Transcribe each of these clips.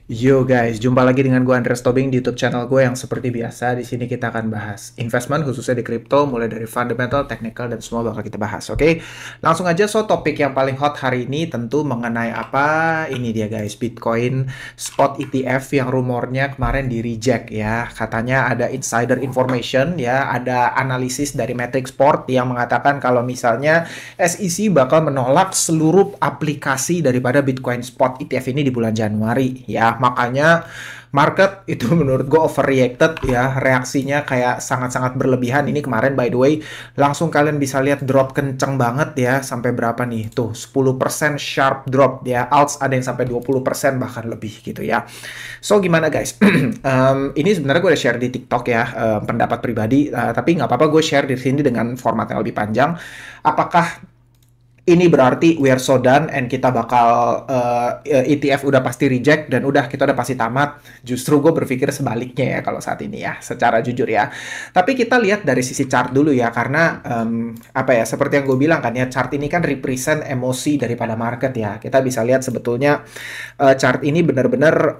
Yo guys, jumpa lagi dengan gue Andreas Tobing di YouTube channel gue yang seperti biasa di sini kita akan bahas investment khususnya di kripto mulai dari fundamental, technical dan semua bakal kita bahas. Oke. Langsung aja topik yang paling hot hari ini tentu mengenai apa? Ini dia guys, Bitcoin spot ETF yang rumornya kemarin di reject ya. Katanya ada insider information ya, ada analisis dari Matrixport yang mengatakan kalau misalnya SEC bakal menolak seluruh aplikasi daripada Bitcoin spot ETF ini di bulan Januari ya. Makanya market itu menurut gue overreacted ya, reaksinya kayak sangat-sangat berlebihan. Ini kemarin by the way langsung kalian bisa lihat drop kenceng banget ya, sampai berapa nih tuh, 10% sharp drop ya. Alts ada yang sampai 20% bahkan lebih gitu ya. So gimana guys? Ini sebenarnya gue udah share di TikTok ya, pendapat pribadi, tapi nggak apa-apa gue share di sini dengan format yang lebih panjang. Apakah ini berarti we are so done and kita bakal ETF udah pasti reject dan udah kita udah pasti tamat? Justru gue berpikir sebaliknya ya kalau saat ini ya, secara jujur ya. Tapi kita lihat dari sisi chart dulu ya, karena apa ya, seperti yang gue bilang kan ya, chart ini kan represent emosi daripada market ya. Kita bisa lihat sebetulnya chart ini benar-benar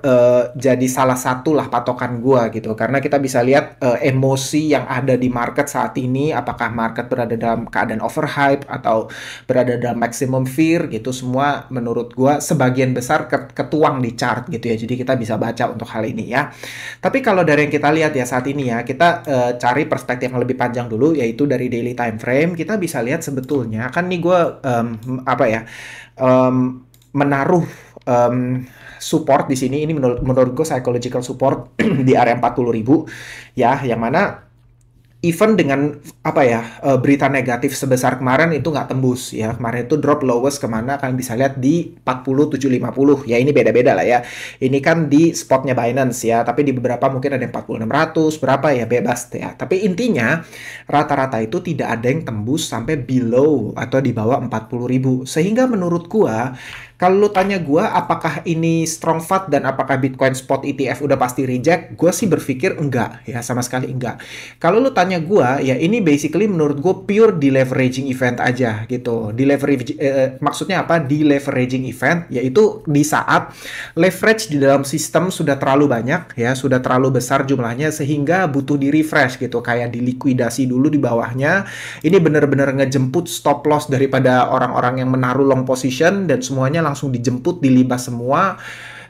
jadi salah satu lah patokan gue gitu, karena kita bisa lihat emosi yang ada di market saat ini, apakah market berada dalam keadaan overhype atau berada dalam maximum fear gitu. Semua menurut gua sebagian besar ketuang di chart gitu ya, jadi kita bisa baca untuk hal ini ya. Tapi kalau dari yang kita lihat ya saat ini ya, kita cari perspektif yang lebih panjang dulu, yaitu dari daily time frame. Kita bisa lihat sebetulnya kan nih gue apa ya, menaruh support di sini. Ini menurut gue psychological support di area 40.000 ya, yang mana even dengan apa ya, berita negatif sebesar kemarin itu nggak tembus ya. Kemarin itu drop lowest kemana kalian bisa lihat di 40.750 ya. Ini beda-beda lah ya, ini kan di spotnya Binance ya, tapi di beberapa mungkin ada yang 40.600 berapa ya, bebas ya. Tapi intinya rata-rata itu tidak ada yang tembus sampai below atau di bawah 40.000, sehingga menurut gua kalau lu tanya gue apakah ini strong fat dan apakah Bitcoin spot ETF udah pasti reject, gue sih berpikir enggak ya, sama sekali enggak. Kalau lu tanya gue ya, ini basically menurut gue pure deleveraging event aja gitu. Maksudnya apa? Deleveraging event yaitu di saat leverage di dalam sistem sudah terlalu banyak ya, sudah terlalu besar jumlahnya sehingga butuh di refresh gitu, kayak dilikuidasi dulu di bawahnya. Ini benar-benar ngejemput stop loss daripada orang-orang yang menaruh long position dan semuanya langsung dijemput, dilibas semua.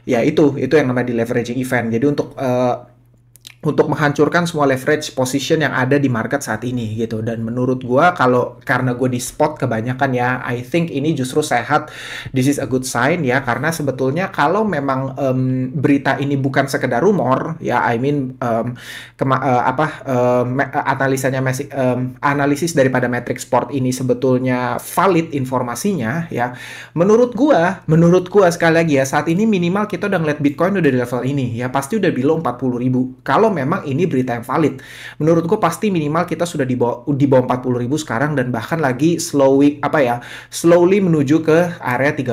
Ya itu yang namanya di leveraging event. Jadi untuk menghancurkan semua leverage position yang ada di market saat ini gitu. Dan menurut gue, kalau karena gue di spot kebanyakan ya, I think ini justru sehat. This is a good sign ya, karena sebetulnya kalau memang berita ini bukan sekedar rumor ya, I mean analisis daripada Matrixport ini sebetulnya valid informasinya ya. Menurut gua sekali lagi ya, saat ini minimal kita udah ngeliat Bitcoin udah di level ini ya, pasti udah below 40.000. Kalau memang ini berita yang valid, menurut gue pasti minimal kita sudah di bawah 40.000 sekarang, dan bahkan lagi slowly menuju ke area 30.000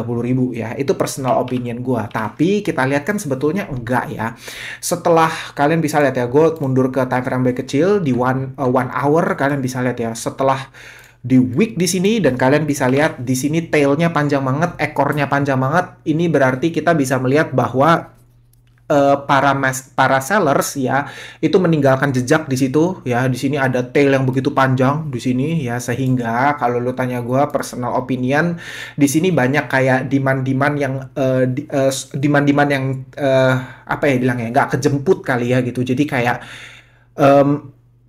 ya. Itu personal opinion gue. Tapi kita lihat kan sebetulnya enggak ya. Setelah kalian bisa lihat ya, gue mundur ke time frame lebih kecil di one hour, kalian bisa lihat ya, setelah di week di sini, dan kalian bisa lihat di sini tailnya panjang banget, ekornya panjang banget. Ini berarti kita bisa melihat bahwa para sellers ya itu meninggalkan jejak di situ ya. Di sini ada tail yang begitu panjang di sini ya, sehingga kalau lu tanya gue personal opinion, di sini banyak kayak demand-demand yang demand-demand yang apa ya bilangnya, nggak kejemput kali ya gitu. Jadi kayak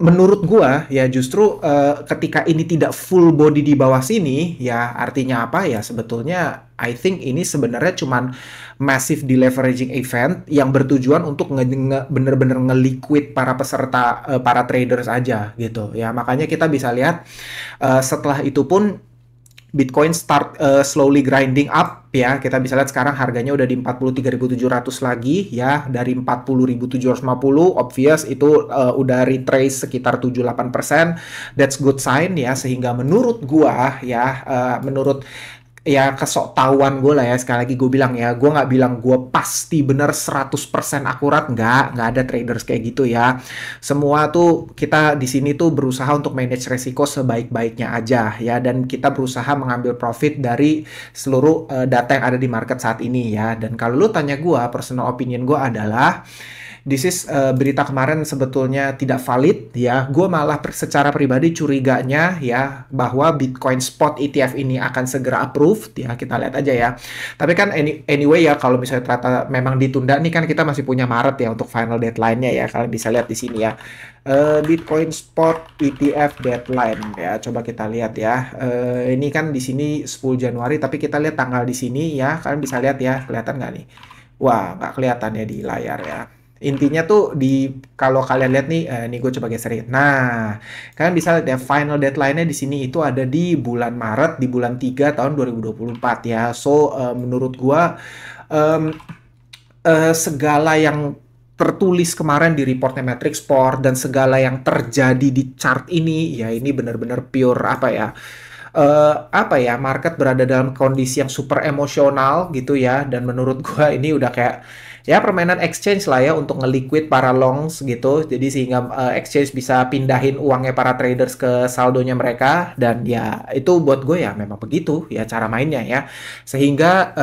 menurut gua ya, justru ketika ini tidak full body di bawah sini ya, artinya apa ya, sebetulnya I think ini sebenarnya cuman massive deleveraging event yang bertujuan untuk bener-bener nge-liquid para peserta, para traders aja gitu ya. Makanya kita bisa lihat setelah itu pun Bitcoin start slowly grinding up ya. Kita bisa lihat sekarang harganya udah di 43.700 lagi ya, dari 40.750. Obvious itu udah retrace sekitar 7-8%. That's good sign ya, sehingga menurut gua ya, menurut ya kesok tahuan gue lah ya, sekali lagi gue bilang ya, gue nggak bilang gue pasti bener 100% akurat, nggak ada traders kayak gitu ya. Semua tuh kita di sini tuh berusaha untuk manage resiko sebaik-baiknya aja ya, dan kita berusaha mengambil profit dari seluruh data yang ada di market saat ini ya. Dan kalau lu tanya gue, personal opinion gue adalah this is berita kemarin sebetulnya tidak valid ya. Gue malah secara pribadi curiganya ya bahwa Bitcoin Spot ETF ini akan segera approved ya. Kita lihat aja ya. Tapi kan anyway ya, kalau misalnya ternyata memang ditunda nih, kan kita masih punya Maret ya untuk final deadline-nya ya. Kalian bisa lihat di sini ya. Bitcoin Spot ETF deadline ya. Coba kita lihat ya. Ini kan di sini 10 Januari, tapi kita lihat tanggal di sini ya. Kalian bisa lihat ya, kelihatan nggak nih? Wah, nggak kelihatan ya di layar ya. Intinya tuh kalau kalian lihat nih, ini gue coba geser. Nah, kalian bisa lihat ya, final deadline-nya di sini itu ada di bulan Maret, di bulan 3 tahun 2024 ya. So, menurut gue segala yang tertulis kemarin di reportnya Matrixport dan segala yang terjadi di chart ini, ya ini benar-benar pure apa ya, market berada dalam kondisi yang super emosional gitu ya. Dan menurut gua ini udah kayak ya permainan exchange lah ya untuk nge-liquid para longs gitu, jadi sehingga exchange bisa pindahin uangnya para traders ke saldonya mereka. Dan ya itu buat gue ya memang begitu ya cara mainnya ya, sehingga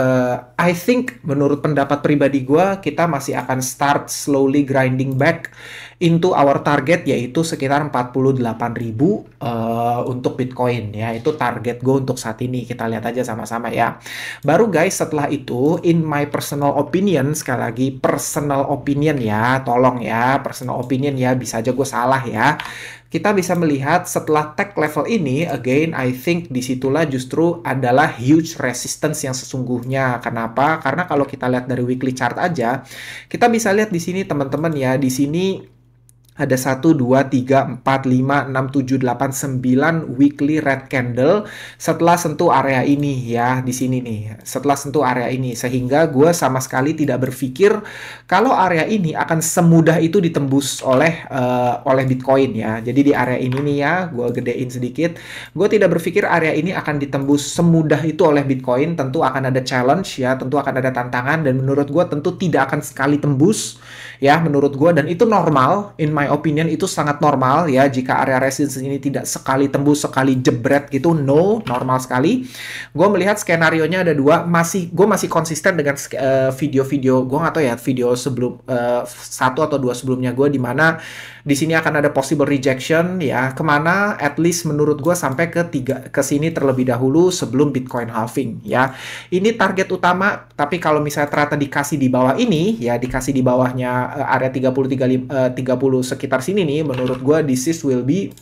I think menurut pendapat pribadi gue, kita masih akan start slowly grinding back into our target, yaitu sekitar 48.000 untuk Bitcoin ya. Itu target gue untuk saat ini. Kita lihat aja sama-sama ya. Baru guys, setelah itu in my personal opinion, sekali lagi personal opinion ya, tolong ya, personal opinion ya, bisa aja gue salah ya. Kita bisa melihat setelah tag level ini, again, I think disitulah justru adalah huge resistance yang sesungguhnya. Kenapa? Karena kalau kita lihat dari weekly chart aja, kita bisa lihat di sini teman-teman ya, di sini ada 1, 2, 3, 4, 5, 6, 7, 8, 9 weekly red candle setelah sentuh area ini ya, di sini nih, setelah sentuh area ini. Sehingga gue sama sekali tidak berpikir kalau area ini akan semudah itu ditembus oleh Bitcoin ya. Jadi di area ini nih ya, gue gedein sedikit. Gue tidak berpikir area ini akan ditembus semudah itu oleh Bitcoin. Tentu akan ada challenge ya, tentu akan ada tantangan, dan menurut gue tentu tidak akan sekali tembus ya, menurut gue. Dan itu normal, in my opinion itu sangat normal ya, jika area resistance ini tidak sekali tembus, sekali jebret gitu. No, normal sekali. Gue melihat skenario-nya ada dua. Gue masih konsisten dengan video-video gue, nggak tahu ya video sebelum satu atau dua sebelumnya gue, di mana di sini akan ada possible rejection ya, kemana at least menurut gue sampai ke sini terlebih dahulu sebelum Bitcoin halving ya. Ini target utama, tapi kalau misalnya ternyata dikasih di bawah ini ya, dikasih di bawahnya area 30 sekitar sini nih, menurut gue this is will be,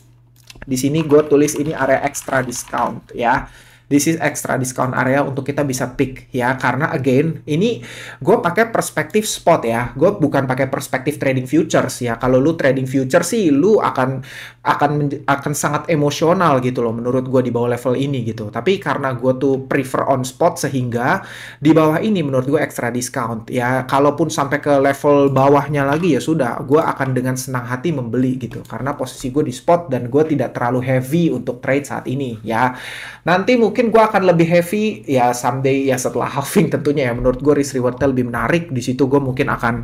di sini gue tulis ini area extra discount ya. This is extra discount area untuk kita bisa pick ya, karena again ini gue pakai perspektif spot ya, gue bukan pakai perspektif trading futures ya. Kalau lu trading futures sih lu akan sangat emosional gitu loh menurut gue di bawah level ini gitu. Tapi karena gue tuh prefer on spot, sehingga di bawah ini menurut gue extra discount ya. Kalaupun sampai ke level bawahnya lagi ya sudah, gue akan dengan senang hati membeli gitu, karena posisi gue di spot dan gue tidak terlalu heavy untuk trade saat ini ya. Nanti mungkin gue akan lebih heavy ya someday ya, setelah halving tentunya ya. Menurut gue risk rewardnya lebih menarik. Di situ gue mungkin akan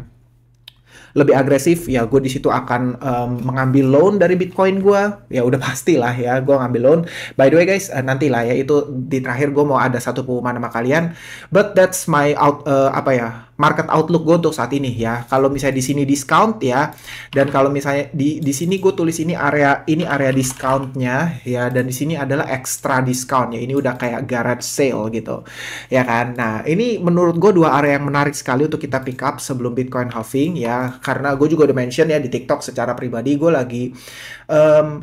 lebih agresif ya. Gue di situ akan mengambil loan dari Bitcoin gue ya, udah pastilah ya gue ngambil loan. By the way guys, nanti lah ya, itu di terakhir gue mau ada satu pengumuman sama kalian, but that's my market outlook gue untuk saat ini ya. Kalau misalnya di sini discount ya, dan kalau misalnya di sini gue tulis ini area discountnya ya, dan di sini adalah extra discount ya. Ini udah kayak garage sale gitu ya kan. Nah ini menurut gue dua area yang menarik sekali untuk kita pick up sebelum Bitcoin halving ya, karena gue juga udah mention ya di TikTok, secara pribadi gue lagi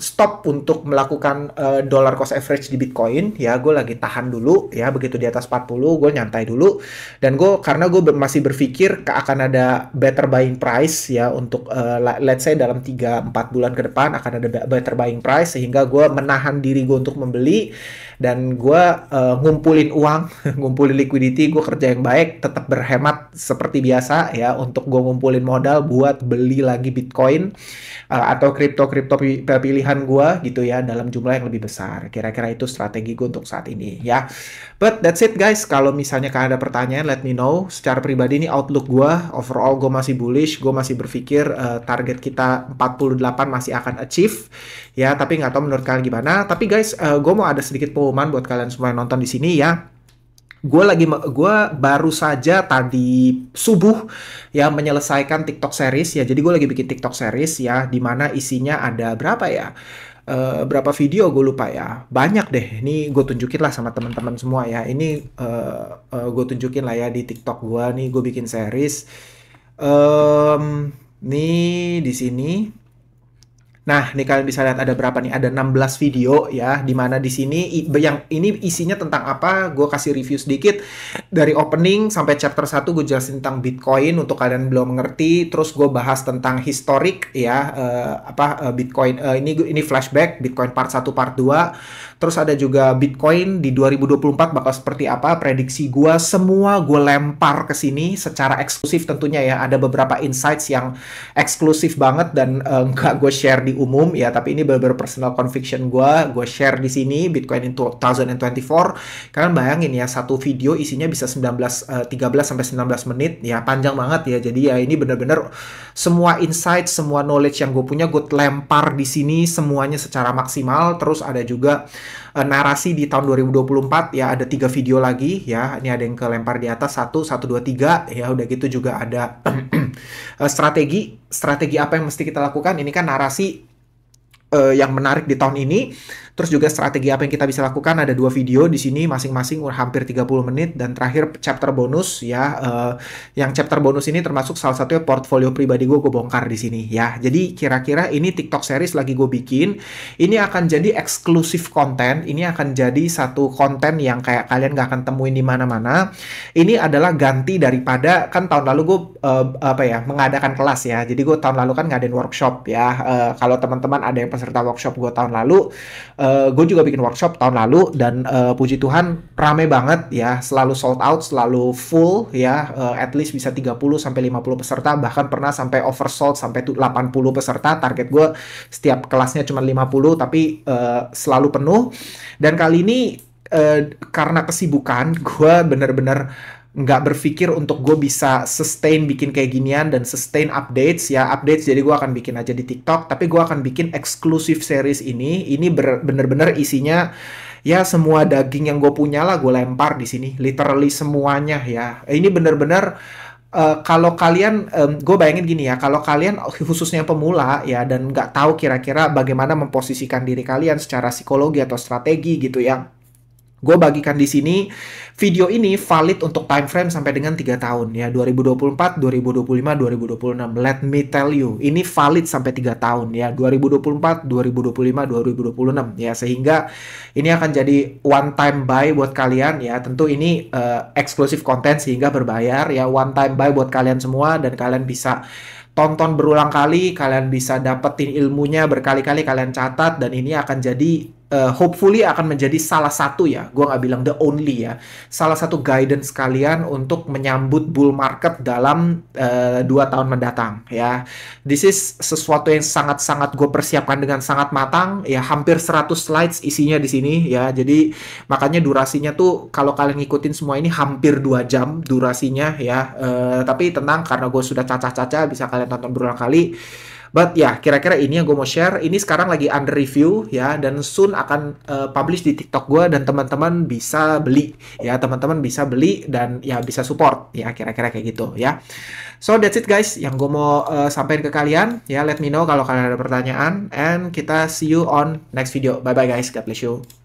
stop untuk melakukan dollar cost average di Bitcoin ya. Gue lagi tahan dulu ya, begitu di atas 40 gue nyantai dulu. Dan karena gue masih berpikir akan ada better buying price ya untuk let's say dalam 3-4 bulan ke depan akan ada better buying price, sehingga gue menahan diri gue untuk membeli. dan gue ngumpulin uang, ngumpulin liquidity, gue kerja yang baik, tetap berhemat seperti biasa ya untuk gue ngumpulin modal buat beli lagi Bitcoin atau kripto-kripto pilihan gue gitu ya dalam jumlah yang lebih besar. Kira-kira itu strategi gue untuk saat ini ya. But that's it guys. Kalau misalnya kalian ada pertanyaan, let me know. Secara pribadi ini outlook gue, overall gue masih bullish. Gue masih berpikir target kita 48 masih akan achieve. Ya, tapi nggak tahu menurut kalian gimana. Tapi guys, gue mau ada sedikit pengumuman buat kalian semua yang nonton di sini ya. Gue baru saja tadi subuh ya menyelesaikan TikTok series ya. Jadi gue lagi bikin TikTok series ya, dimana isinya ada berapa ya? Berapa video gue lupa ya, banyak deh. Ini gue tunjukin lah sama teman-teman semua ya. Ini gue tunjukin lah ya di TikTok gue nih, gue bikin series. Nih di sini. Nah, nih kalian bisa lihat ada berapa nih? Ada 16 video ya, dimana di sini yang ini isinya tentang apa? Gue kasih review sedikit dari opening sampai chapter 1 gue jelasin tentang Bitcoin untuk kalian belum mengerti. Terus gue bahas tentang historik ya, Bitcoin ini flashback Bitcoin part 1 part 2. Terus ada juga Bitcoin di 2024 bakal seperti apa, prediksi gue semua gue lempar ke sini secara eksklusif tentunya ya. Ada beberapa insights yang eksklusif banget dan nggak gue share di umum ya, tapi ini benar-benar personal conviction gue share di sini. Bitcoin in 2024, kalian bayangin ya, satu video isinya bisa 13 sampai 19 menit ya, panjang banget ya. Jadi ya ini benar-benar semua insight, semua knowledge yang gue punya gue lempar di sini semuanya secara maksimal. Terus ada juga narasi di tahun 2024 ya, ada 3 video lagi ya. Ini ada yang kelempar di atas 1, 2, 3 ya. Udah gitu juga ada strategi apa yang mesti kita lakukan. Ini kan narasi yang menarik di tahun ini. Terus juga strategi apa yang kita bisa lakukan, ada 2 video di sini masing-masing hampir 30 menit. Dan terakhir chapter bonus ya, yang chapter bonus ini termasuk salah satunya portfolio pribadi gue bongkar di sini ya. Jadi kira-kira ini TikTok series lagi gue bikin, ini akan jadi eksklusif konten. Ini akan jadi satu konten yang kayak kalian gak akan temuin di mana-mana. Ini adalah ganti daripada kan tahun lalu gue mengadakan kelas ya. Jadi gue tahun lalu kan ngadain workshop ya. Kalau teman-teman ada yang peserta workshop gue tahun lalu, gue juga bikin workshop tahun lalu dan puji Tuhan rame banget ya, selalu sold out, selalu full ya, at least bisa 30 sampai 50 peserta, bahkan pernah sampai oversold sampai 80 peserta. Target gue setiap kelasnya cuma 50 tapi selalu penuh. Dan kali ini karena kesibukan gue bener-bener nggak berpikir untuk gue bisa sustain bikin kayak ginian dan sustain updates. Jadi gue akan bikin aja di TikTok, tapi gue akan bikin eksklusif series ini bener-bener isinya ya, semua daging yang gue punya lah gue lempar di sini, literally semuanya ya. Ini bener-bener kalau kalian, gue bayangin gini ya, kalau kalian khususnya pemula ya dan nggak tahu kira-kira bagaimana memposisikan diri kalian secara psikologi atau strategi gitu ya, gue bagikan di sini. Video ini valid untuk time frame sampai dengan 3 tahun ya, 2024, 2025, 2026. Let me tell you, ini valid sampai 3 tahun ya, 2024, 2025, 2026 ya. Sehingga ini akan jadi one time buy buat kalian ya. Tentu ini eksklusif konten sehingga berbayar ya, one time buy buat kalian semua, dan kalian bisa tonton berulang kali, kalian bisa dapetin ilmunya berkali-kali, kalian catat, dan ini akan jadi hopefully akan menjadi salah satu ya, gue nggak bilang the only ya, salah satu guidance kalian untuk menyambut bull market dalam 2 tahun mendatang ya. This is sesuatu yang sangat-sangat gue persiapkan dengan sangat matang ya, hampir 100 slides isinya di sini ya. Jadi makanya durasinya tuh kalau kalian ngikutin semua ini hampir 2 jam durasinya ya. Tapi tenang, karena gue sudah cacah-cacah, bisa kalian tonton berulang kali. But ya, kira-kira ini yang gue mau share. Ini sekarang lagi under review ya, dan soon akan publish di TikTok gue, dan teman-teman bisa beli ya, teman-teman bisa beli dan ya bisa support ya, kira-kira kayak gitu ya. So that's it guys, yang gue mau sampaikan ke kalian ya. Let me know kalau kalian ada pertanyaan, and kita see you on next video. Bye bye guys, God bless you.